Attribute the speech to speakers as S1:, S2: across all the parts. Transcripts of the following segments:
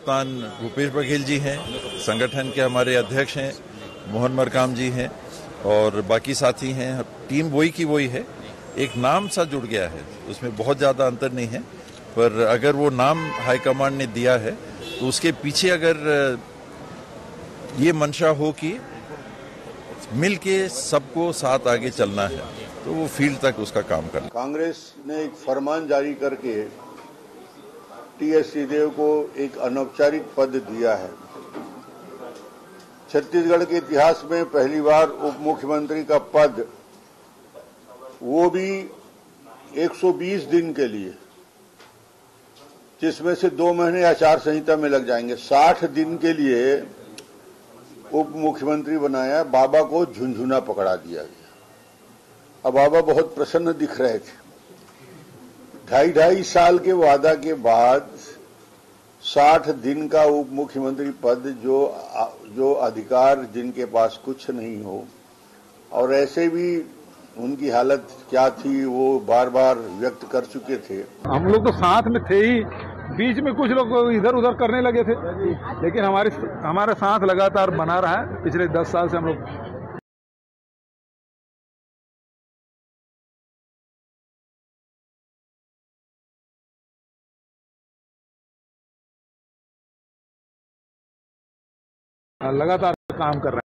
S1: कप्तान भूपेश बघेल जी हैं, संगठन के हमारे अध्यक्ष हैं मोहन मरकाम जी हैं और बाकी साथी हैं। टीम वही की वही है, एक नाम सा जुड़ गया है, उसमें बहुत ज़्यादा अंतर नहीं है। पर अगर वो नाम हाईकमांड ने दिया है तो उसके पीछे अगर ये मंशा हो कि मिल के सबको साथ आगे चलना है तो वो फील्ड तक उसका काम करना।
S2: कांग्रेस ने एक फरमान जारी करके टीएस सिंहदेव को एक अनौपचारिक पद दिया है। छत्तीसगढ़ के इतिहास में पहली बार उप मुख्यमंत्री का पद, वो भी 120 दिन के लिए, जिसमें से 2 महीने आचार संहिता में लग जाएंगे। 60 दिन के लिए उप मुख्यमंत्री बनाया, बाबा को झुनझुना पकड़ा दिया गया। अब बाबा बहुत प्रसन्न दिख रहे थे। 2.5 साल के वादा के बाद 60 दिन का उप मुख्यमंत्री पद, जो अधिकार जिनके पास कुछ नहीं हो, और ऐसे भी उनकी हालत क्या थी वो बार बार व्यक्त कर चुके थे।
S3: हम लोग तो साथ में थे ही, बीच में कुछ लोग इधर उधर करने लगे थे, लेकिन हमारा साथ लगातार बना रहा है। पिछले 10 साल से हम लोग लगातार काम कर रहे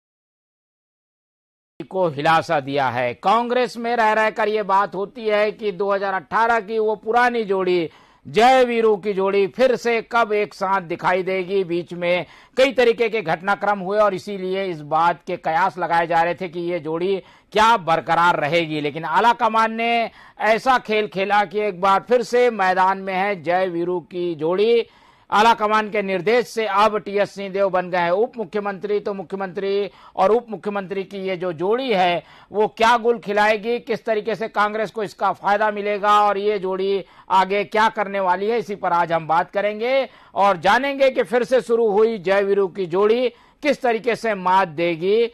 S3: हैं।
S4: को हिलासा दिया है। कांग्रेस में रह रहकर ये बात होती है कि 2018 की वो पुरानी जोड़ी, जय वीरू की जोड़ी फिर से कब एक साथ दिखाई देगी। बीच में कई तरीके के घटनाक्रम हुए और इसीलिए इस बात के कयास लगाए जा रहे थे कि ये जोड़ी क्या बरकरार रहेगी। लेकिन आलाकमान ने ऐसा खेल खेला कि एक बार फिर से मैदान में है जय वीरू की जोड़ी। आलाकमान के निर्देश से अब टीएस सिंहदेव बन गए हैं उप मुख्यमंत्री। तो मुख्यमंत्री और उप मुख्यमंत्री की ये जो जोड़ी है वो क्या गुल खिलाएगी, किस तरीके से कांग्रेस को इसका फायदा मिलेगा और ये जोड़ी आगे क्या करने वाली है, इसी पर आज हम बात करेंगे और जानेंगे कि फिर से शुरू हुई जय वीरू की जोड़ी किस तरीके से मात देगी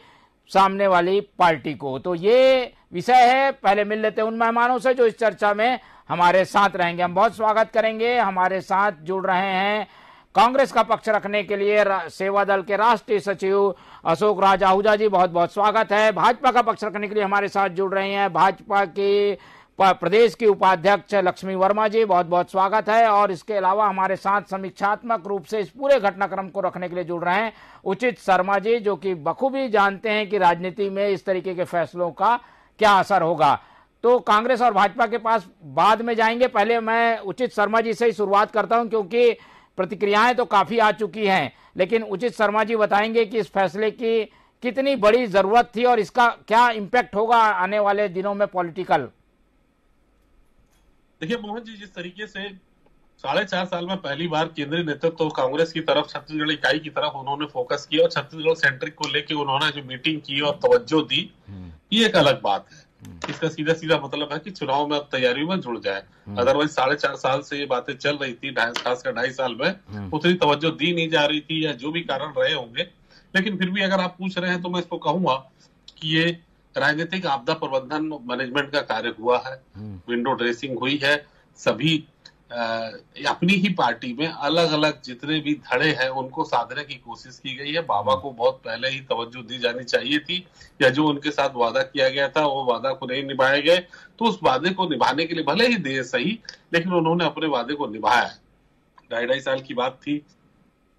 S4: सामने वाली पार्टी को। तो ये विषय है। पहले मिल लेते हैं उन मेहमानों से जो इस चर्चा में हमारे साथ रहेंगे। हम बहुत स्वागत करेंगे। हमारे साथ जुड़ रहे हैं कांग्रेस का पक्ष रखने के लिए सेवा दल के राष्ट्रीय सचिव अशोक राज आहूजा जी, बहुत बहुत स्वागत है। भाजपा का पक्ष रखने के लिए हमारे साथ जुड़ रहे हैं भाजपा के प्रदेश की उपाध्यक्ष लक्ष्मी वर्मा जी, बहुत बहुत स्वागत है। और इसके अलावा हमारे साथ समीक्षात्मक रूप से इस पूरे घटनाक्रम को रखने के लिए जुड़ रहे हैं उचित शर्मा जी, जो कि बखूबी जानते हैं कि राजनीति में इस तरीके के फैसलों का क्या असर होगा। तो कांग्रेस और भाजपा के पास बाद में जाएंगे। पहले मैं उचित शर्मा जी से ही शुरुआत करता हूं क्योंकि प्रतिक्रियाएं तो काफी आ चुकी हैं, लेकिन उचित शर्मा जी बताएंगे कि इस फैसले की कितनी बड़ी जरूरत थी और इसका क्या इम्पैक्ट होगा आने वाले दिनों में पॉलिटिकल।
S5: देखिए मोहन जी, जिस तरीके से 4.5 साल में पहली बार केंद्रीय नेतृत्व तो कांग्रेस की तरफ, छत्तीसगढ़ इकाई की तरफ उन्होंने फोकस किया और छत्तीसगढ़ सेंट्रिक को लेकर उन्होंने जो मीटिंग की और तवज्जो दी, ये एक अलग बात है। इसका सीधा सीधा मतलब है कि चुनाव में अब तैयारियों में जुड़ जाए। अदरवाइज 4.5 साल से ये बातें चल रही थी, खासकर 2.5 साल में उतनी तवज्जो दी नहीं जा रही थी या जो भी कारण रहे होंगे। लेकिन फिर भी अगर आप पूछ रहे हैं तो मैं इसको कहूंगा कि ये राजनीतिक आपदा प्रबंधन मैनेजमेंट का कार्य हुआ है, विंडो ड्रेसिंग हुई है। सभी अपनी ही पार्टी में अलग अलग जितने भी धड़े हैं उनको साधने की कोशिश की गई है। बाबा को बहुत पहले ही तवज्जो दी जानी चाहिए थी, या जो उनके साथ वादा किया गया था वो वादा को नहीं निभाए गए, तो उस वादे को निभाने के लिए भले ही देर सही, लेकिन उन्होंने अपने वादे को निभाया है। 2.5 साल की बात थी,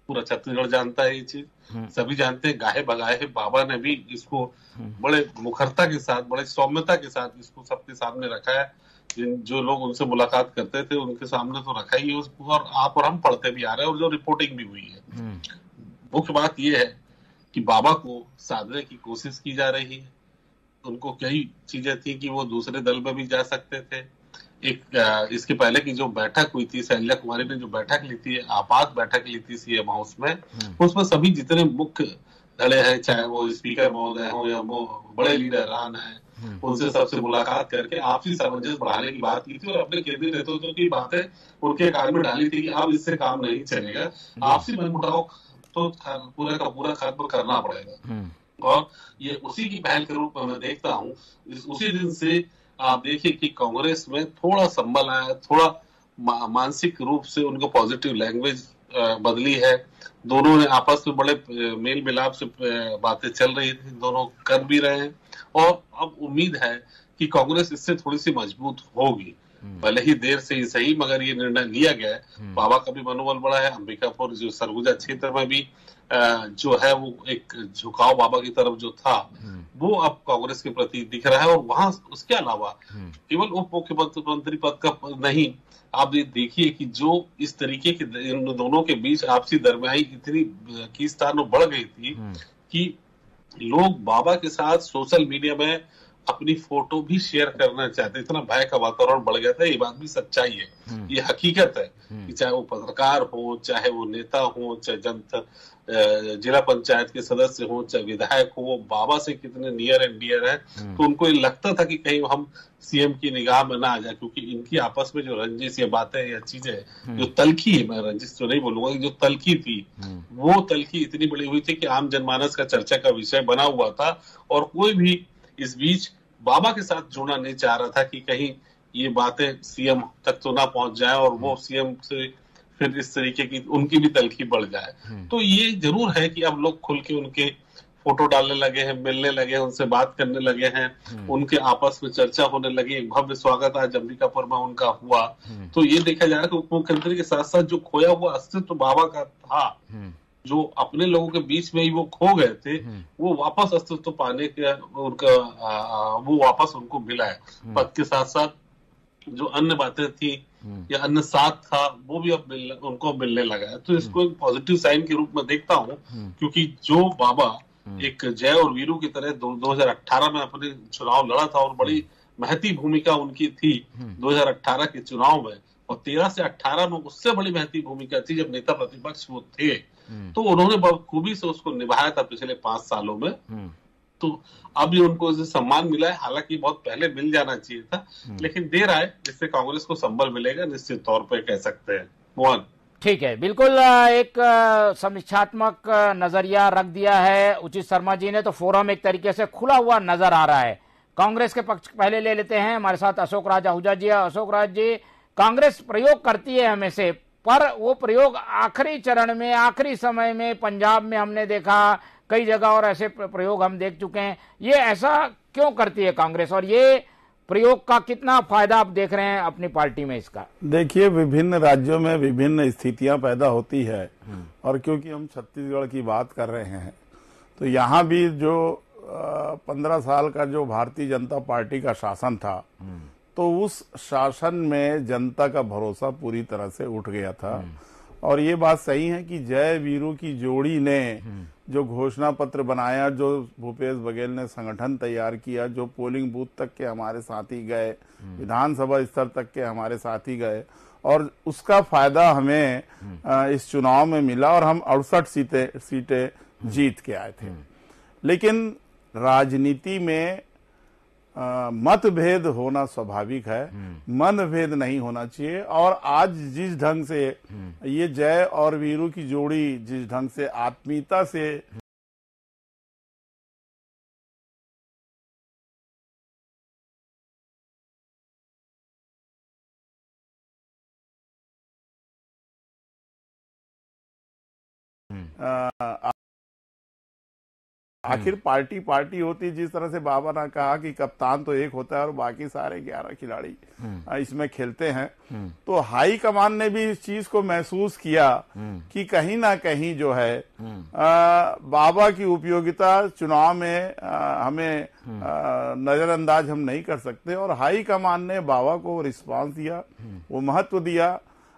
S5: पूरा छत्तीसगढ़ जानता है ये चीज, सभी जानते हैं। गाहे बगाहे बाबा ने भी इसको बड़े मुखरता के साथ, बड़े सौम्यता के साथ इसको सबके सामने रखा है। जो लोग उनसे मुलाकात करते थे उनके सामने तो रखा ही, और आप और हम पढ़ते भी आ रहे हैं और जो रिपोर्टिंग भी हुई है। मुख्य बात यह है कि बाबा को साधने की कोशिश की जा रही है। उनको कई चीजें थी कि वो दूसरे दल में भी जा सकते थे। एक इसके पहले की जो बैठक हुई थी, शैल्या कुमारी ने जो बैठक ली थी, आपात बैठक ली थी सीएम हाउस में, उसमें सभी जितने मुख्य धड़े हैं, चाहे वो स्पीकर महोदय हो या वो बड़े लीडरान है, उनसे सबसे मुलाकात करके आपसी सामंजस्य बढ़ाने की बात की थी और अपने केंद्रीय नेतृत्व की बातें उनके कार्य में डाली थी कि अब इससे काम नहीं चलेगा, आपसी मनमुटाव तो पूरा का पूरा खत्म करना पड़ेगा। और ये उसी की पहल के रूप में मैं देखता हूँ। उसी दिन से आप देखिए कि कांग्रेस में थोड़ा संबल आया, थोड़ा मानसिक रूप से उनको पॉजिटिव लैंग्वेज बदली है। दोनों ने आपस में बड़े मेल मिलाप से बातें चल रही थी, दोनों कर भी रहे हैं और अब उम्मीद है कि कांग्रेस इससे थोड़ी सी मजबूत होगी। भले ही देर से ही सही, मगर ये निर्णय लिया गया है। बाबा का भी मनोबल बढ़ा है। अंबिकापुर जो सरगुजा क्षेत्र में भी जो है वो एक झुकाव बाबा की तरफ जो था वो अब कांग्रेस के प्रति दिख रहा है। और वहां उसके अलावा केवल उप मुख्यमंत्री पद का नहीं, आप ये देखिए कि जो इस तरीके के इन दोनों के बीच आपसी दरमियाई इतनी खींचतान बढ़ गई थी कि लोग बाबा के साथ सोशल मीडिया में अपनी फोटो भी शेयर करना चाहते, इतना भय का वातावरण बढ़ गया था। ये बात भी सच्चाई है, ये हकीकत है कि चाहे वो पत्रकार हो, चाहे वो नेता हो, चाहे जिला पंचायत के सदस्य हो, चाहे विधायक हो, बाबा से कितने नियर एंड डियर है। तो उनको ये लगता था कि कहीं हम सीएम की निगाह में ना आ जाए, क्योंकि इनकी आपस में जो रंजिश या बातें या चीजें जो तलखी है, मैं रंजिश तो नहीं बोलूंगा, जो तलखी थी वो तलखी इतनी बड़ी हुई थी कि आम जनमानस का चर्चा का विषय बना हुआ था। और कोई भी इस बीच बाबा के साथ जुड़ना नहीं चाह रहा था कि कहीं ये बातें सीएम तक तो ना पहुंच जाए और वो सीएम से फिर इस तरीके की उनकी भी तलखी बढ़ जाए। तो ये जरूर है कि अब लोग खुल के उनके फोटो डालने लगे हैं, मिलने लगे हैं, उनसे बात करने लगे हैं, उनके आपस में चर्चा होने लगी। एक भव्य स्वागत आज अंबिकापुर में उनका हुआ। तो ये देखा जा रहा है कि उप मुख्यमंत्री के साथ साथ जो खोया हुआ अस्तित्व बाबा का था, जो अपने लोगों के बीच में ही वो खो गए थे, वो वापस अस्तित्व पाने के उनका वो वापस उनको मिला है। पद के साथ साथ जो अन्य बातें थी या अन्य साथ था वो भी अब उनको मिलने लगा है। तो इसको एक पॉजिटिव साइन के रूप में देखता हूँ, क्योंकि जो बाबा एक जय और वीरू की तरह 2018 में अपने चुनाव लड़ा था और बड़ी महती भूमिका उनकी थी 2018 के चुनाव में, और 13 से 18 में उससे बड़ी महती भूमिका थी जब नेता प्रतिपक्ष वो थे। तो उन्होंने बखूबी से उसको निभाया था पिछले 5 सालों में। तो अब ये उनको इसे सम्मान मिला है, हालांकि बहुत पहले मिल जाना चाहिए था, लेकिन देर आए, जिससे कांग्रेस को संबल मिलेगा निश्चित तौर पर, कह सकते हैं। मोहन,
S4: ठीक है, बिल्कुल एक समीक्षात्मक नजरिया रख दिया है उचित शर्मा जी ने। तो फोरम एक तरीके से खुला हुआ नजर आ रहा है। कांग्रेस के पक्ष पहले ले लेते हैं, हमारे साथ अशोक राज आहूजा जी। अशोक राज जी, कांग्रेस प्रयोग करती है हमेशा, पर वो प्रयोग आखिरी चरण में, आखिरी समय में, पंजाब में हमने देखा, कई जगह और ऐसे प्रयोग हम देख चुके हैं। ये ऐसा क्यों करती है कांग्रेस, और ये प्रयोग का कितना फायदा आप देख रहे हैं अपनी पार्टी में इसका?
S6: देखिए, विभिन्न राज्यों में विभिन्न स्थितियां पैदा होती है, और क्योंकि हम छत्तीसगढ़ की बात कर रहे हैं तो यहाँ भी जो 15 साल का जो भारतीय जनता पार्टी का शासन था, तो उस शासन में जनता का भरोसा पूरी तरह से उठ गया था। और ये बात सही है कि जय वीरू की जोड़ी ने जो घोषणा पत्र बनाया, जो भूपेश बघेल ने संगठन तैयार किया, जो पोलिंग बूथ तक के हमारे साथी गए, विधानसभा स्तर तक के हमारे साथी गए, और उसका फायदा हमें इस चुनाव में मिला और हम 68 सीटें जीत के आए थे। लेकिन राजनीति में मतभेद होना स्वाभाविक है, मनभेद नहीं होना चाहिए। और आज जिस ढंग से ये जय और वीरू की जोड़ी जिस ढंग से आत्मीयता से आखिर पार्टी होती, जिस तरह से बाबा ने कहा कि कप्तान तो एक होता है और बाकी सारे 11 खिलाड़ी इसमें खेलते हैं, तो हाई कमान ने भी इस चीज को महसूस किया कि कहीं ना कहीं जो है बाबा की उपयोगिता चुनाव में हमें नजरअंदाज हम नहीं कर सकते। और हाई कमान ने बाबा को रिस्पांस दिया, वो महत्व दिया।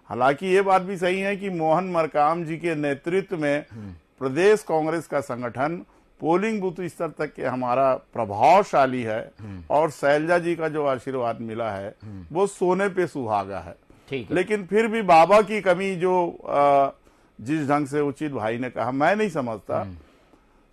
S6: हालांकि ये बात भी सही है कि मोहन मरकाम जी के नेतृत्व में प्रदेश कांग्रेस का संगठन पोलिंग बूथ स्तर तक के हमारा प्रभावशाली है, और शैलजा जी का जो आशीर्वाद मिला है वो सोने पे सुहागा है। लेकिन फिर भी बाबा की कमी जो जिस ढंग से उचित भाई ने कहा, मैं नहीं समझता।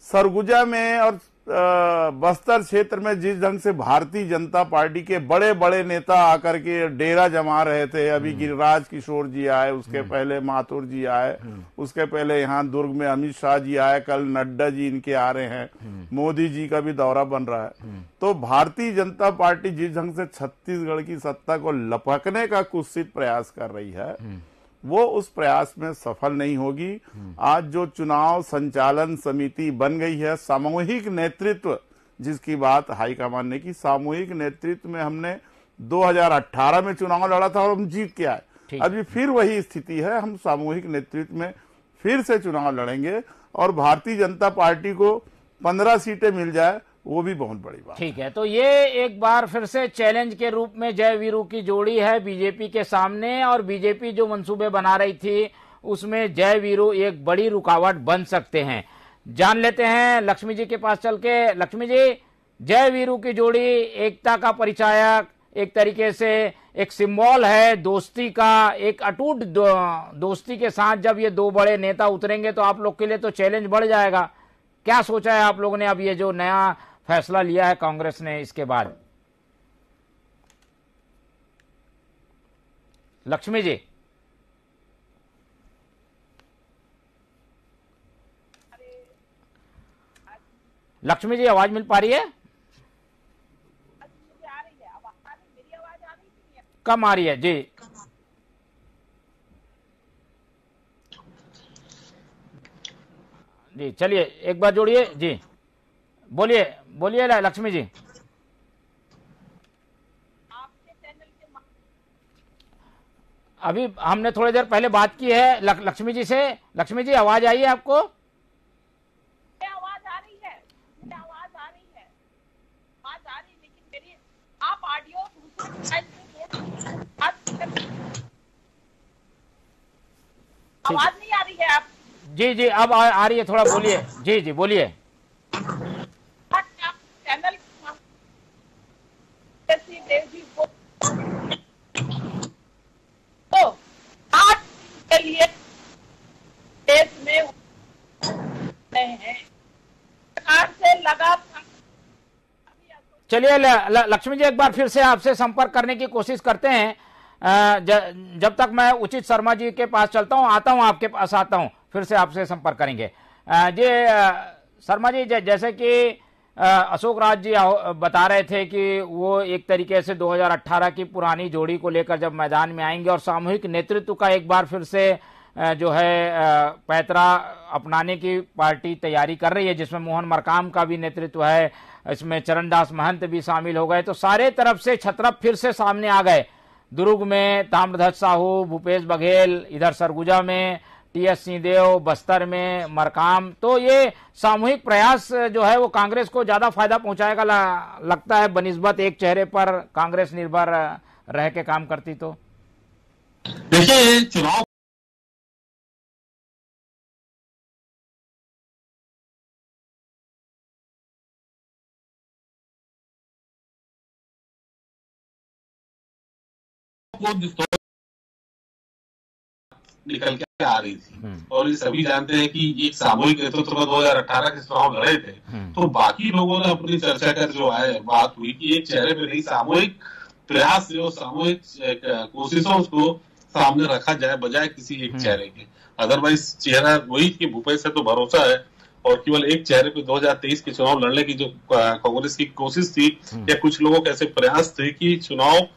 S6: सरगुजा में और बस्तर क्षेत्र में जिस ढंग से भारतीय जनता पार्टी के बड़े बड़े नेता आकर के डेरा जमा रहे थे, अभी गिरिराज किशोर जी आए, उसके पहले माथुर जी आए, उसके पहले यहाँ दुर्ग में अमित शाह जी आए, कल नड्डा जी इनके आ रहे हैं, मोदी जी का भी दौरा बन रहा है। तो भारतीय जनता पार्टी जिस ढंग से छत्तीसगढ़ की सत्ता को लपकने का कुत्सित प्रयास कर रही है, वो उस प्रयास में सफल नहीं होगी। आज जो चुनाव संचालन समिति बन गई है, सामूहिक नेतृत्व जिसकी बात हाईकमान ने की, सामूहिक नेतृत्व में हमने 2018 में चुनाव लड़ा था और हम जीत के आए। अभी फिर वही स्थिति है, हम सामूहिक नेतृत्व में फिर से चुनाव लड़ेंगे और भारतीय जनता पार्टी को 15 सीटें मिल जाए वो भी बहुत बड़ी बात।
S4: ठीक है, तो ये एक बार फिर से चैलेंज के रूप में जय वीरू की जोड़ी है बीजेपी के सामने, और बीजेपी जो मंसूबे बना रही थी उसमें जय वीरू एक बड़ी रुकावट बन सकते हैं। जान लेते हैं लक्ष्मी जी के पास चल के। लक्ष्मी जी, जय वीरू की जोड़ी एकता का परिचायक, एक तरीके से एक सिंबल है दोस्ती का, एक अटूट दोस्ती के साथ जब ये दो बड़े नेता उतरेंगे तो आप लोग के लिए तो चैलेंज बढ़ जाएगा। क्या सोचा है आप लोगों ने अब ये जो नया फैसला लिया है कांग्रेस ने इसके बाद? लक्ष्मी जी, लक्ष्मी जी आवाज मिल पा रही है? कम आ रही है जी। जी चलिए एक बार जोड़िए जी, बोलिए बोलिए लक्ष्मी जी। अभी हमने थोड़ी देर पहले बात की है लक्ष्मी जी से। लक्ष्मी जी आवाज आई है आपको?
S7: आवाज आ रही है, आवाज आ रही है, आवाज आ रही, लेकिन मेरी आप ऑडियो आवाज नहीं आ रही है आप?
S4: जी जी अब आ रही है, थोड़ा बोलिए। जी जी बोलिए।
S7: चैनल तो आज के लिए देश में हैं सरकार से लगा।
S4: चलिए लक्ष्मी जी एक बार फिर से आपसे संपर्क करने की कोशिश करते हैं। जब तक मैं उचित शर्मा जी के पास चलता हूं, आता हूं आपके पास, आता हूं, फिर से आपसे संपर्क करेंगे। जी शर्मा जी, जैसे कि अशोक राज जी बता रहे थे कि वो एक तरीके से 2018 की पुरानी जोड़ी को लेकर जब मैदान में आएंगे और सामूहिक नेतृत्व का एक बार फिर से जो है पैतरा अपनाने की पार्टी तैयारी कर रही है, जिसमें मोहन मरकाम का भी नेतृत्व है, इसमें चरणदास महंत भी शामिल हो गए। तो सारे तरफ से छत्रप फिर से सामने आ गए। दुर्ग में ताम्रध्वज साहू, भूपेश बघेल, इधर सरगुजा में टीएस सिंहदेव, बस्तर में मरकाम। तो ये सामूहिक प्रयास जो है वो कांग्रेस को ज्यादा फायदा पहुंचाएगा लगता है बनिस्बत एक चेहरे पर कांग्रेस निर्भर रह के काम करती। तो
S5: देखिए चुनाव निकल के आ रही थी और ये सभी जानते हैं कि एक सामूहिक नेतृत्व में 2018 के चुनाव लड़े थे। तो बाकी लोगों ने अपनी चर्चा कर जो आए बात हुई कि एक चेहरे पे नहीं, सामूहिक प्रयास जो सामूहिक कोशिशों को सामने रखा जाए बजाय किसी एक चेहरे के। अदरवाइज चेहरा वही कि भूपेश से तो भरोसा है और केवल एक चेहरे पे 2023 के चुनाव लड़ने की जो कांग्रेस की कोशिश थी या कुछ लोगों के ऐसे प्रयास थे कि चुनाव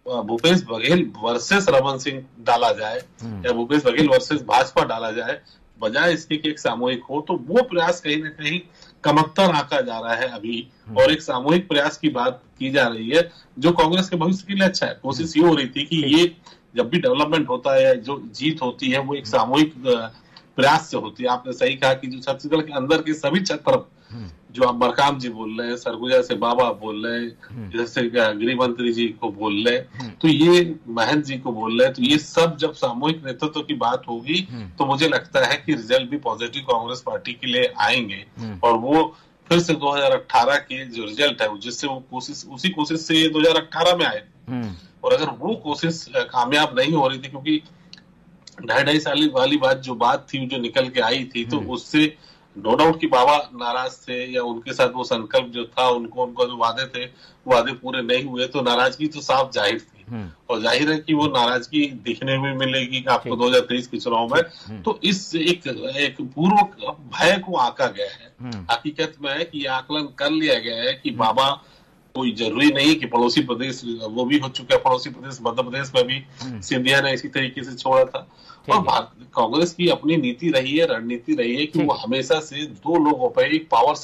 S5: भूपेश बघेल वर्सेस रमन सिंह डाला जाए या भूपेश बघेल वर्सेस भाजपा डाला जाए, बजाय इसके कि एक सामूहिक हो, तो वो प्रयास कहीं ना कहीं कमतर आंका जा रहा है अभी। और एक सामूहिक प्रयास की बात की जा रही है जो कांग्रेस के भविष्य के लिए अच्छा है। कोशिश ये हो रही थी कि ये जब भी डेवलपमेंट होता है, जो जीत होती है, वो एक सामूहिक प्रयास से होती है। आपने सही कहा कि जो छत्तीसगढ़ के अंदर के सभी छत्र जो आप मरकाम जी बोल रहे हैं, सरगुजा से बाबा बोल रहे हैं, जैसे गृह मंत्री जी को बोल रहे हैं, तो ये महंत जी को बोल रहे हैं, तो ये सब जब सामूहिक नेतृत्व की बात होगी तो मुझे लगता है कि रिजल्ट भी पॉजिटिव कांग्रेस पार्टी के लिए आएंगे। और वो फिर से 2018 के जो रिजल्ट है जिससे वो कोशिश, उसी कोशिश से ये 2018 में आए। और अगर वो कोशिश कामयाब नहीं हो रही थी, क्योंकि 2.5 साल वाली बात जो बात थी जो निकल के आई थी, तो उससे नो डाउट कि बाबा नाराज थे या उनके साथ वो संकल्प जो था उनका जो वादे थे वो वादे पूरे नहीं हुए, तो नाराजगी तो साफ जाहिर थी। और जाहिर है कि वो नाराजगी दिखने में मिलेगी आपको 2023 के चुनाव में। तो इस एक पूर्व भय को आंका गया है। हकीकत में है कि ये आकलन कर लिया गया है कि बाबा कोई जरूरी नहीं कि पड़ोसी प्रदेश, वो भी हो चुका है पड़ोसी प्रदेश मध्य प्रदेश में भी सिंधिया ने इसी तरीके से छोड़ा था। और कांग्रेस की अपनी नीति रही है, रणनीति रही है कि वो हमेशा से दो लोगों पर एक पावर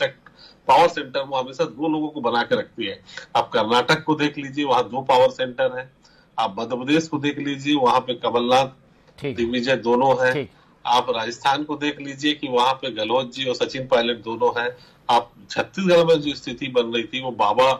S5: सेंटर वो हमेशा दो लोगों को बना के रखती है। आप कर्नाटक को देख लीजिए, वहां 2 पावर सेंटर है। आप मध्य प्रदेश को देख लीजिए, वहां पे कमलनाथ दिग्विजय दोनों हैं। आप राजस्थान को देख लीजिए कि वहां पे गहलोत जी और सचिन पायलट दोनों हैं। आप छत्तीसगढ़ में जो स्थिति बन रही थी वो बाबा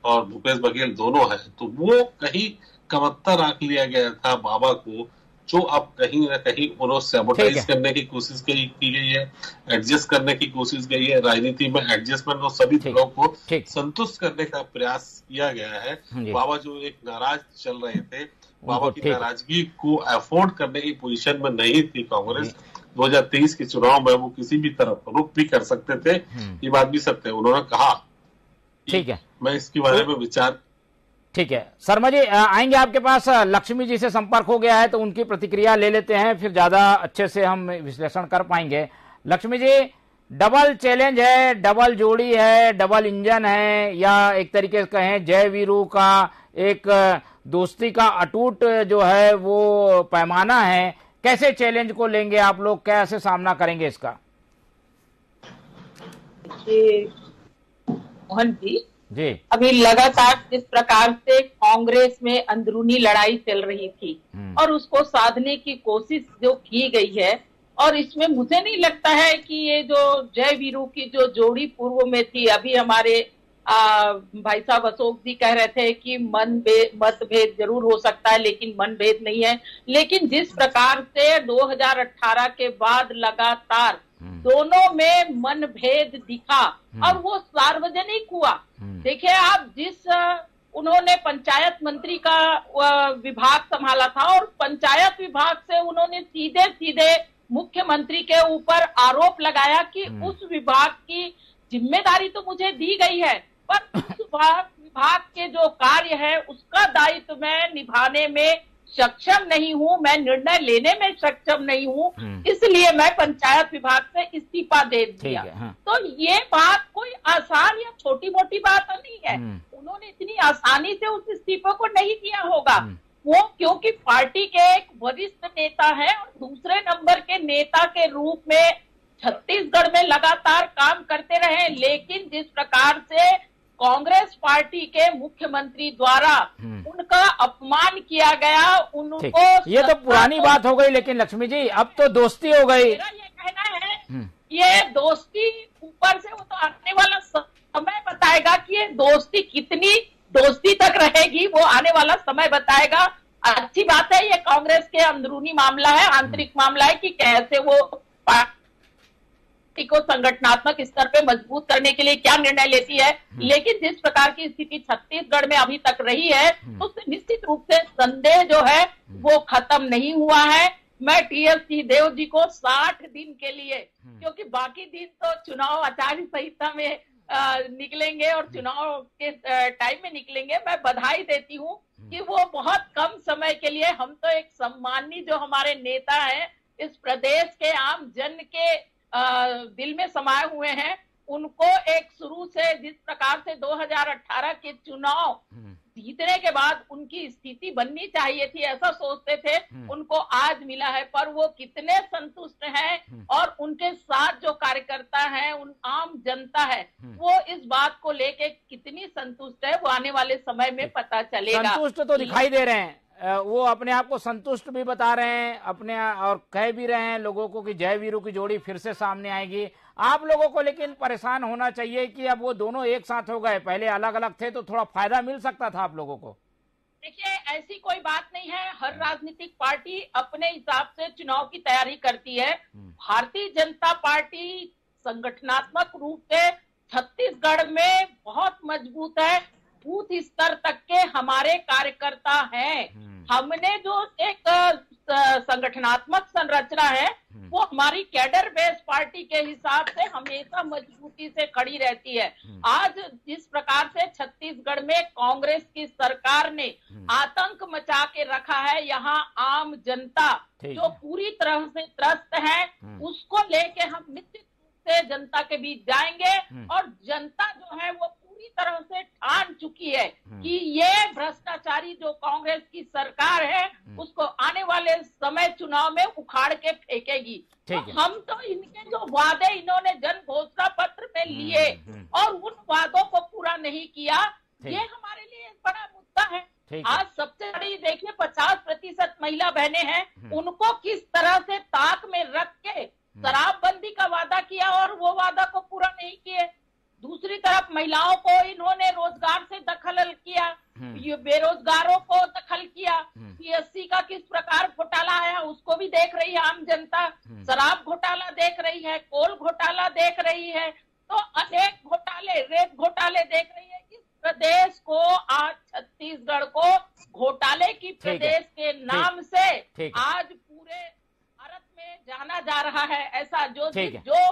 S5: और भूपेश बघेल दोनों हैं। तो वो कहीं कमत्तर आंक लिया गया था बाबा को, जो अब कहीं ना कहीं उन्होंने सैबोटाइज करने की कोशिश की गई है, एडजस्ट करने की कोशिश गई है। राजनीति में एडजस्टमेंट और सभी दलों को संतुष्ट करने का प्रयास किया गया है। बाबा जो एक नाराज चल रहे थे, बाबा की नाराजगी को अफोर्ड करने की पोजीशन में नहीं थी कांग्रेस। 2023 के चुनाव में वो किसी भी तरफ रुख भी कर सकते थे, ये बात भी सत्य है। उन्होंने कहा ठीक है मैं इसके बारे में विचार।
S4: ठीक है शर्मा जी, आएंगे आपके पास। लक्ष्मी जी से संपर्क हो गया है तो उनकी प्रतिक्रिया ले लेते हैं, फिर ज्यादा अच्छे से हम विश्लेषण कर पाएंगे। लक्ष्मी जी, डबल चैलेंज है, डबल जोड़ी है, डबल इंजन है, या एक तरीके से कहें जय वीरू का एक दोस्ती का अटूट जो है वो पैमाना है। कैसे चैलेंज को लेंगे आप लोग, कैसे सामना करेंगे इसका?
S7: मोहन जी, अभी लगातार जिस प्रकार से कांग्रेस में अंदरूनी लड़ाई चल रही थी और उसको साधने की कोशिश जो की गई है, और इसमें मुझे नहीं लगता है कि ये जो जय वीरू की जो जोड़ी पूर्व में थी, अभी हमारे भाई साहब अशोक जी कह रहे थे कि मतभेद जरूर हो सकता है लेकिन मनभेद नहीं है। लेकिन जिस प्रकार से 2018 के बाद लगातार दोनों में मनभेद दिखा और वो सार्वजनिक हुआ। देखिए आप, जिस उन्होंने पंचायत मंत्री का विभाग संभाला था और पंचायत विभाग से उन्होंने सीधे सीधे मुख्यमंत्री के ऊपर आरोप लगाया कि उस विभाग की जिम्मेदारी तो मुझे दी गई है, पर उस विभाग के जो कार्य है उसका दायित्व मैं निभाने में सक्षम नहीं हूं, मैं निर्णय लेने में सक्षम नहीं हूं, इसलिए मैं पंचायत विभाग से इस्तीफा दे दिया। तो ये बात कोई आसान या छोटी मोटी बात नहीं है। उन्होंने इतनी आसानी से उस इस्तीफे को नहीं दिया होगा। वो क्योंकि पार्टी के एक वरिष्ठ नेता है और दूसरे नंबर के नेता के रूप में छत्तीसगढ़ में लगातार काम करते रहे, लेकिन जिस प्रकार से कांग्रेस पार्टी के मुख्यमंत्री द्वारा उनका अपमान किया गया, उनको
S4: ये तो पुरानी बात हो गई। लेकिन लक्ष्मी जी, अब तो दोस्ती हो गई।
S7: मेरा ये कहना है ये दोस्ती ऊपर से, वो तो आने वाला समय बताएगा कि ये दोस्ती कितनी दोस्ती तक रहेगी, वो आने वाला समय बताएगा। अच्छी बात है, ये कांग्रेस के अंदरूनी मामला है, आंतरिक मामला है कि कैसे वो को संगठनात्मक स्तर पे मजबूत करने के लिए क्या निर्णय लेती है। लेकिन जिस प्रकार की स्थिति छत्तीसगढ़ में अभी तक रही है, उससे निश्चित रूप से संदेह जो है वो खत्म नहीं हुआ है। मैं टीएस सिंहदेव जी को 60 दिन के लिए, क्योंकि बाकी दिन तो चुनाव आचार संहिता में निकलेंगे और चुनाव के टाइम में निकलेंगे, मैं बधाई देती हूँ कि वो बहुत कम समय के लिए, हम तो एक सम्मानित जो हमारे नेता है इस प्रदेश के आम जन के दिल में समाये हुए हैं, उनको एक शुरू से जिस प्रकार से 2018 के चुनाव जीतने के बाद उनकी स्थिति बननी चाहिए थी ऐसा सोचते थे, उनको आज मिला है। पर वो कितने संतुष्ट हैं और उनके साथ जो कार्यकर्ता हैं, उन आम जनता है, वो इस बात को लेके कितनी संतुष्ट है वो आने वाले समय में पता चलेगा।
S4: संतुष्ट तो दिखाई दे रहे हैं, वो अपने आप को संतुष्ट भी बता रहे हैं अपने, और कह भी रहे हैं लोगों को कि जय वीरू की जोड़ी फिर से सामने आएगी। आप लोगों को लेकिन परेशान होना चाहिए कि अब वो दोनों एक साथ हो गए, पहले अलग अलग थे तो थोड़ा फायदा मिल सकता था आप लोगों को।
S7: देखिए, ऐसी कोई बात नहीं है, हर राजनीतिक पार्टी अपने हिसाब से चुनाव की तैयारी करती है। भारतीय जनता पार्टी संगठनात्मक रूप से छत्तीसगढ़ में बहुत मजबूत है, बूथ स्तर तक के हमारे कार्यकर्ता हैं। हमने जो एक संगठनात्मक संरचना है वो हमारी कैडर बेस पार्टी के हिसाब से हमेशा मजबूती से खड़ी रहती है। आज जिस प्रकार से छत्तीसगढ़ में कांग्रेस की सरकार ने आतंक मचा के रखा है, यहाँ आम जनता जो पूरी तरह से त्रस्त है, उसको लेके हम निश्चित रूप से जनता के बीच जाएंगे और जनता जो है वो पूरी पूरी तरह से ठान चुकी है कि ये भ्रष्टाचारी जो कांग्रेस की सरकार है उसको आने वाले समय चुनाव में उखाड़ के फेंकेगी। तो हम तो इनके जो वादे इन्होंने जन घोषणा पत्र में लिए और उन वादों को पूरा नहीं किया, ये हमारे लिए एक बड़ा मुद्दा है। आज सबसे बड़ी देखिए 50% महिला बहनें हैं, उनको किस तरह से ताक में रख के शराबबंदी का वादा किया और वो वादा को पूरा नहीं किए। दूसरी तरफ महिलाओं को इन्होंने रोजगार से दखल किया, ये बेरोजगारों को दखल किया। पीएससी का किस प्रकार घोटाला है उसको भी देख रही है आम जनता, शराब घोटाला देख रही है, कोल घोटाला देख रही है, तो अनेक घोटाले, रेत घोटाले देख रही है। इस प्रदेश को आज छत्तीसगढ़ को घोटाले की प्रदेश के नाम से आज पूरे भारत में जाना जा रहा है। ऐसा जो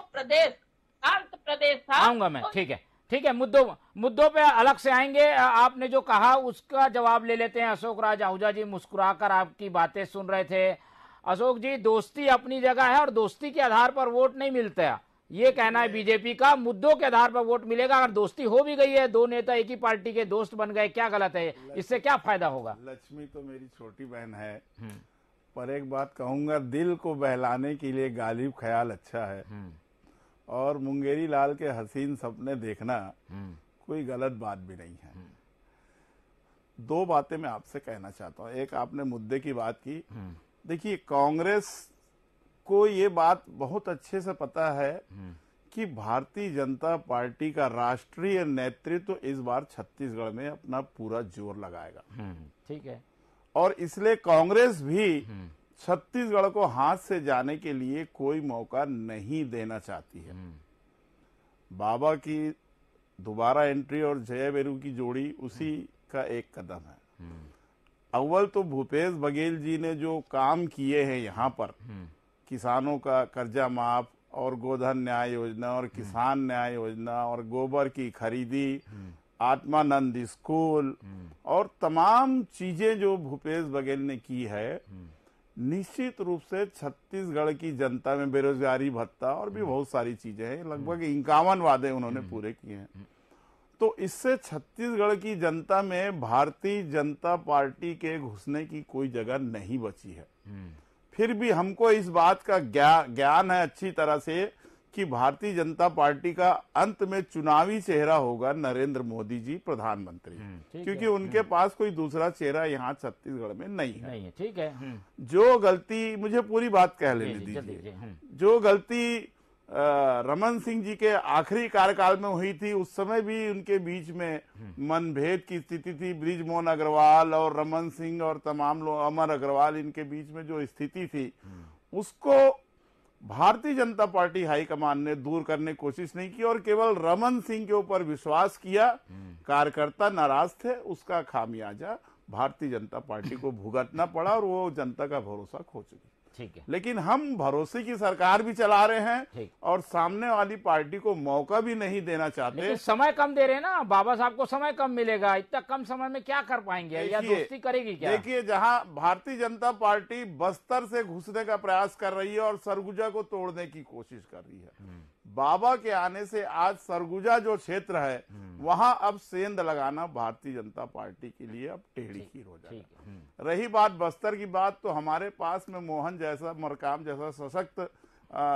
S7: प्रदेश शांत प्रदेश था, आऊंगा मैं। ठीक है, मुद्दों पे अलग से आएंगे। आपने जो कहा उसका जवाब ले लेते हैं। अशोक राज आहूजा जी मुस्कुराकर आपकी बातें सुन रहे थे। अशोक जी, दोस्ती अपनी जगह है और दोस्ती के आधार पर वोट नहीं मिलता, ये कहना है बीजेपी का। मुद्दों के आधार पर वोट मिलेगा। अगर दोस्ती हो भी गई है, दो नेता एक ही पार्टी के दोस्त बन गए, क्या गलत है? इससे क्या फायदा होगा?
S6: लक्ष्मी तो मेरी छोटी बहन है, पर एक बात कहूंगा, दिल को बहलाने के लिए गालिब ख्याल अच्छा है और मुंगेरी लाल के हसीन सपने देखना कोई गलत बात भी नहीं है। दो बातें मैं आपसे कहना चाहता हूं। एक, आपने मुद्दे की बात की। देखिए, कांग्रेस को ये बात बहुत अच्छे से पता है कि भारतीय जनता पार्टी का राष्ट्रीय नेतृत्व इस बार छत्तीसगढ़ में अपना पूरा जोर लगाएगा।
S4: ठीक है।
S6: और इसलिए कांग्रेस भी छत्तीसगढ़ को हाथ से जाने के लिए कोई मौका नहीं देना चाहती है। बाबा की दोबारा एंट्री और जय बेरू की जोड़ी उसी का एक कदम है। अव्वल तो भूपेश बघेल जी ने जो काम किए हैं यहाँ पर, किसानों का कर्जा माफ और गोधन न्याय योजना और किसान न्याय योजना और गोबर की खरीदी, आत्मानंद स्कूल और तमाम चीजें जो भूपेश बघेल ने की है, निश्चित रूप से छत्तीसगढ़ की जनता में बेरोजगारी भत्ता और भी बहुत सारी चीजें हैं, लगभग 51 वादे उन्होंने पूरे किए हैं। तो इससे छत्तीसगढ़ की जनता में भारतीय जनता पार्टी के घुसने की कोई जगह नहीं बची है। फिर भी हमको इस बात का ज्ञान है अच्छी तरह से कि भारतीय जनता पार्टी का अंत में चुनावी चेहरा होगा नरेंद्र मोदी जी प्रधानमंत्री, क्योंकि उनके पास कोई दूसरा चेहरा यहाँ छत्तीसगढ़ में नहीं है।
S4: ठीक है।
S6: जो गलती, मुझे पूरी बात कह लेने दीजिए, जो गलती रमन सिंह जी के आखिरी कार्यकाल में हुई थी, उस समय भी उनके बीच में मनभेद की स्थिति थी। बृजमोहन अग्रवाल और रमन सिंह और तमाम लोग, अमर अग्रवाल, इनके बीच में जो स्थिति थी, उसको भारतीय जनता पार्टी हाईकमान ने दूर करने की कोशिश नहीं की और केवल रमन सिंह के ऊपर विश्वास किया। कार्यकर्ता नाराज थे, उसका खामियाजा भारतीय जनता पार्टी को भुगतना पड़ा और वो जनता का भरोसा खो चुकी।
S4: ठीक है।
S6: लेकिन हम भरोसे की सरकार भी चला रहे हैं और सामने वाली पार्टी को मौका भी नहीं देना चाहते।
S4: लेकिन समय कम दे रहे हैं ना बाबा साहब को, समय कम मिलेगा, इतना कम समय में क्या कर पाएंगे या दोस्ती करेगी क्या?
S6: देखिए, जहां भारतीय जनता पार्टी बस्तर से घुसने का प्रयास कर रही है और सरगुजा को तोड़ने की कोशिश कर रही है, बाबा के आने से आज सरगुजा जो क्षेत्र है वहां अब सेंध लगाना भारतीय जनता पार्टी के लिए अब टेढ़ी खीर हो जाएगा। रही बात बस्तर की बात, तो हमारे पास में मोहन जैसा, मरकाम जैसा सशक्त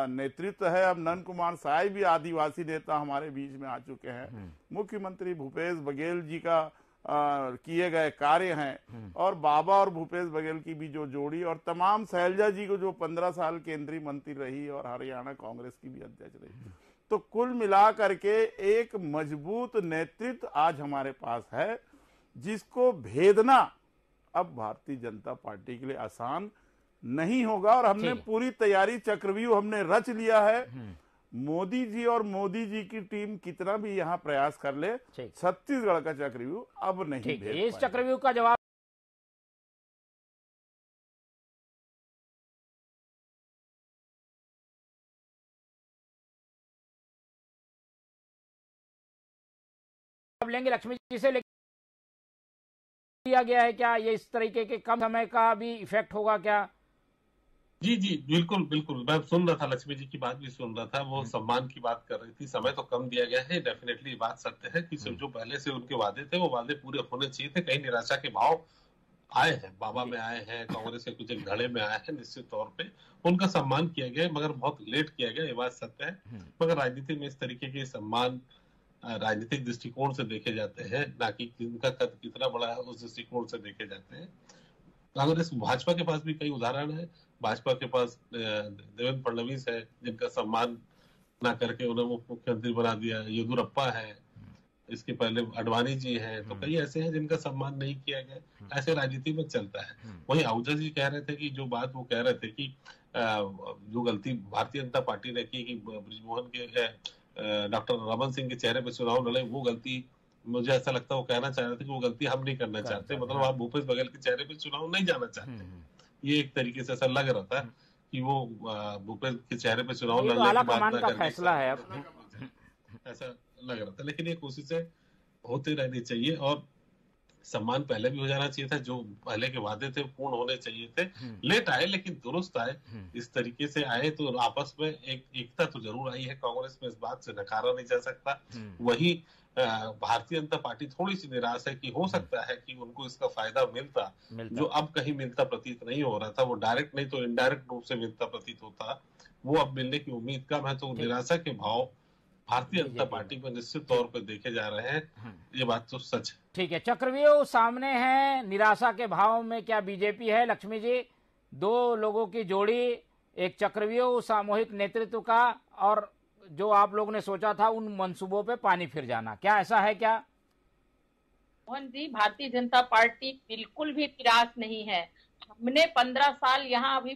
S6: नेतृत्व है। अब नंद कुमार साय भी आदिवासी नेता हमारे बीच में आ चुके हैं। मुख्यमंत्री भूपेश बघेल जी का किए गए कार्य हैं और बाबा और भूपेश बघेल की भी जो जोड़ी, और तमाम शैलजा जी को जो 15 साल केंद्रीय मंत्री रही और हरियाणा कांग्रेस की भी अध्यक्ष रही, तो कुल मिलाकर के एक मजबूत नेतृत्व आज हमारे पास है, जिसको भेदना अब भारतीय जनता पार्टी के लिए आसान नहीं होगा। और हमने पूरी तैयारी, चक्रव्यूह हमने रच लिया है। मोदी जी और मोदी जी की टीम कितना भी यहाँ प्रयास कर ले, छत्तीसगढ़ का चक्रव्यूह अब नहीं भेद पाएगा।
S4: इस चक्रव्यूह का जवाब लेंगे लक्ष्मी जी से। लिया गया है क्या ये इस तरीके के कम समय का भी इफेक्ट होगा क्या?
S5: जी जी, बिल्कुल बिल्कुल, मैं सुन रहा था, लक्ष्मी जी की बात भी सुन रहा था, वो सम्मान की बात कर रही थी। समय तो कम दिया गया है, डेफिनेटली बात सत्य है कि जो पहले से उनके वादे थे वो वादे पूरे होने चाहिए थे। कहीं निराशा के भाव आए हैं, बाबा में आए हैं, कांग्रेस के कुछ एक धड़े में आए हैं, निश्चित तौर पे उनका सम्मान किया गया, मगर बहुत लेट किया गया, ये बात सत्य है। मगर राजनीति में इस तरीके के सम्मान राजनीतिक दृष्टिकोण से देखे जाते हैं, ना कि इनका कद कितना बड़ा है उस दृष्टिकोण से देखे जाते हैं। कांग्रेस, भाजपा के पास भी कई उदाहरण है। भाजपा के पास देवेंद्र फडणवीस है, जिनका सम्मान ना करके उन्हें मुख्यमंत्री बना दिया। येदुरप्पा है, इसके पहले अडवाणी जी हैं, तो कई ऐसे हैं जिनका सम्मान नहीं किया गया। ऐसे राजनीति में चलता है। वहीं आहूजा जी कह रहे थे कि जो बात वो कह रहे थे कि जो गलती भारतीय जनता पार्टी ने की कि बृजमोहन के डॉक्टर रमन सिंह के चेहरे पर चुनाव लड़े, वो गलती मुझे ऐसा लगता है वो कहना चाह रहे थे कि वो गलती हम नहीं करना चाहते, मतलब आप भूपेश बघेल के चेहरे पे चुनाव नहीं जाना चाहते। ये एक तरीके से ऐसा लग रहा था कि वो भूपेश के चेहरे पे चुनाव लड़ने
S4: आला कमान का फैसला है,
S5: ऐसा लग रहा था। लेकिन ये कोशिशें होती रहनी चाहिए और सम्मान पहले भी हो जाना चाहिए था। जो पहले के वादे थे पूर्ण होने चाहिए थे। लेट आए लेकिन दुरुस्त आए। इस तरीके से आए तो आपस में एकता तो जरूर आई है कांग्रेस में, इस बात से नकारा नहीं जा सकता। वही भारतीय जनता पार्टी थोड़ी सी निराश है कि हो सकता है कि उनको इसका फायदा मिलता जो अब कहीं मिलता प्रतीत नहीं हो रहा था। वो डायरेक्ट नहीं तो इनडायरेक्ट रूप से मिलता प्रतीत होता, वो अब मिलने की उम्मीद कम है। तो निराशा के भाव भारतीय जनता पार्टी में निश्चित तौर पर देखे जा रहे हैं, ये बात तो सच है।
S4: ठीक है, चक्रव्यूह सामने है, निराशा के भाव में क्या बीजेपी है? लक्ष्मी जी, दो लोगों की जोड़ी, एक चक्रव्यूह सामूहिक नेतृत्व का और जो आप लोगों ने सोचा था उन मंसूबों पे पानी फिर जाना, क्या ऐसा है क्या?
S7: मोहन जी, भारतीय जनता पार्टी बिल्कुल भी निराश नहीं है। हमने 15 साल यहाँ अभी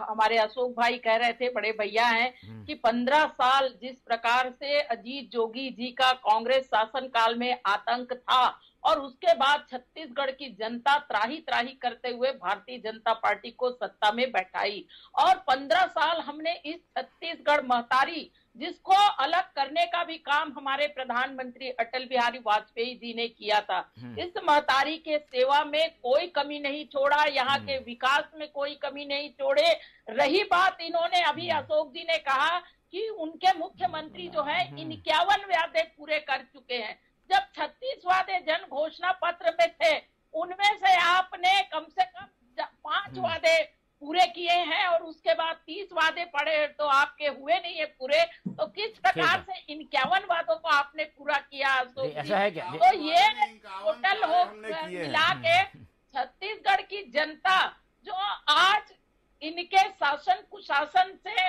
S7: हमारे अशोक भाई कह रहे थे, बड़े भैया हैं, कि 15 साल जिस प्रकार से अजीत जोगी जी का कांग्रेस शासन काल में आतंक था और उसके बाद छत्तीसगढ़ की जनता त्राही त्राही करते हुए भारतीय जनता पार्टी को सत्ता में बैठाई और 15 साल हमने इस छत्तीसगढ़ महतारी जिसको अलग करने का भी काम हमारे प्रधानमंत्री अटल बिहारी वाजपेयी जी ने किया था। इस महतारी के सेवा में कोई कमी नहीं छोड़ा, यहाँ के विकास में कोई कमी नहीं छोड़े। रही बात, इन्होंने अभी अशोक जी ने कहा कि उनके मुख्यमंत्री जो है 51 वादे पूरे कर चुके हैं, जब 36 वादे जन घोषणा पत्र में थे उनमें से आपने कम से कम 5 वादे पूरे किए हैं और उसके बाद 30 वादे पड़े तो आपके हुए नहीं है पूरे। तो किस प्रकार से 51 वादों को आपने पूरा किया?
S4: ऐसा है क्या?
S7: तो ये टोटल हो मिला के छत्तीसगढ़ की जनता जो आज इनके शासन कुशासन से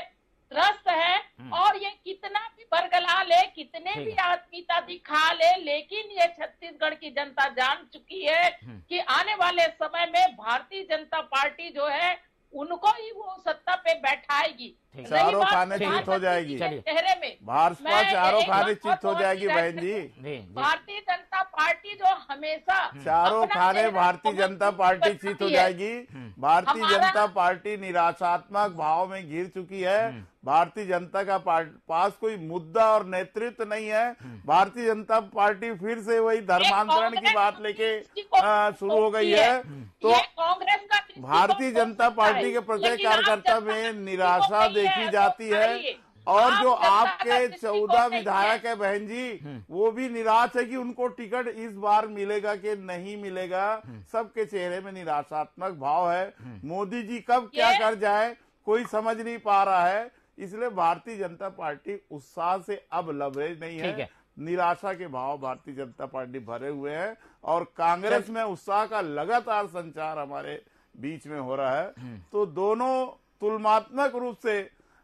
S7: त्रस्त है और ये कितना भी बरगला ले, कितने भी आत्मीयता दिखा ले, लेकिन ये छत्तीसगढ़ की जनता जान चुकी है कि आने वाले समय में भारतीय जनता पार्टी जो है उनको ही वो सत्ता पे बैठाएगी।
S6: चारों खाने चित हो जाएगी
S7: चेहरे में,
S6: भाजपा चारों खाने चित हो जाएगी बहन जी।
S7: भारतीय जनता पार्टी जो हमेशा
S6: चारों खाने भारतीय जनता पार्टी चित हो जाएगी। भारतीय जनता पार्टी निराशात्मक भाव में घिर चुकी है। भारतीय जनता का पास कोई मुद्दा और नेतृत्व नहीं है। भारतीय जनता पार्टी फिर से वही धर्मांतरण की बात लेके शुरू हो गई है। तो
S7: कांग्रेस का
S6: भारतीय जनता पार्टी के प्रत्येक कार्यकर्ता में निराशा देखी जाती है और जो आपके 14 विधायक है बहन जी, वो भी निराश है कि उनको टिकट इस बार मिलेगा कि नहीं मिलेगा। सबके चेहरे में निराशात्मक भाव है। मोदी जी कब क्या कर जाए कोई समझ नहीं पा रहा है। इसलिए भारतीय जनता पार्टी उत्साह से अब लबरेज नहीं है। निराशा के भाव भारतीय जनता पार्टी भरे हुए हैं और कांग्रेस में उत्साह का लगातार संचार हमारे बीच में हो रहा है। तो दोनों तुलनात्मक रूप से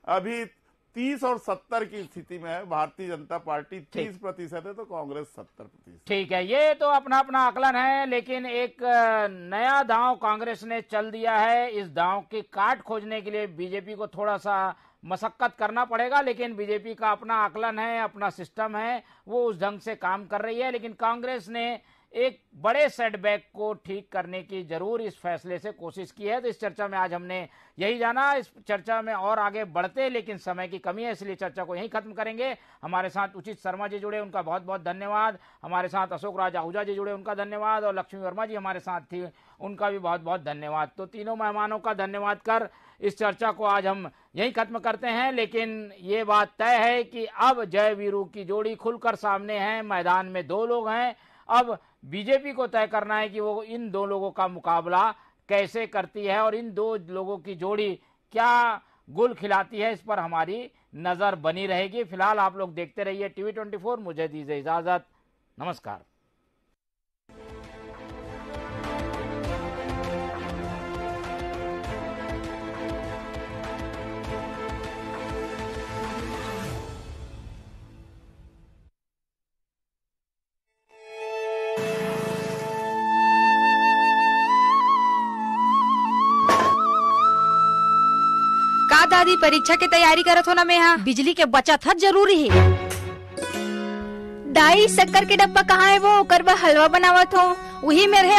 S6: अभी 30 और 70 की स्थिति में है। भारतीय जनता पार्टी 30% है तो कांग्रेस 70%।
S4: ठीक है, ये तो अपना अपना आकलन है, लेकिन एक नया दांव कांग्रेस ने चल दिया है। इस दांव की काट खोजने के लिए बीजेपी को थोड़ा सा मशक्कत करना पड़ेगा, लेकिन बीजेपी का अपना आकलन है, अपना सिस्टम है, वो उस ढंग से काम कर रही है। लेकिन कांग्रेस ने एक बड़े सेटबैक को ठीक करने की जरूर इस फैसले से कोशिश की है। तो इस चर्चा में आज हमने यही जाना। इस चर्चा में और आगे बढ़ते, लेकिन समय की कमी है, इसलिए चर्चा को यहीं खत्म करेंगे। हमारे साथ उचित शर्मा जी जुड़े, उनका बहुत बहुत धन्यवाद। हमारे साथ अशोक राज आहूजा जी जुड़े, उनका धन्यवाद। और लक्ष्मी वर्मा जी हमारे साथ थी, उनका भी बहुत बहुत धन्यवाद। तो तीनों मेहमानों का धन्यवाद कर इस चर्चा को आज हम यहीं खत्म करते हैं, लेकिन ये बात तय है कि अब जय वीरू की जोड़ी खुलकर सामने है। मैदान में दो लोग हैं, अब बीजेपी को तय करना है कि वो इन दो लोगों का मुकाबला कैसे करती है और इन दो लोगों की जोड़ी क्या गुल खिलाती है, इस पर हमारी नजर बनी रहेगी। फिलहाल आप लोग देखते रहिए टीवी 24। मुझे दीजिए इजाजत, नमस्कार।
S8: दादी परीक्षा की तैयारी करत हो ना। मैं यहाँ बिजली के बचत हर जरूरी है।
S9: दाई शक्कर के डब्बा कहाँ है? वो ओकर बा हलवा बनावत हो, वही में रहे।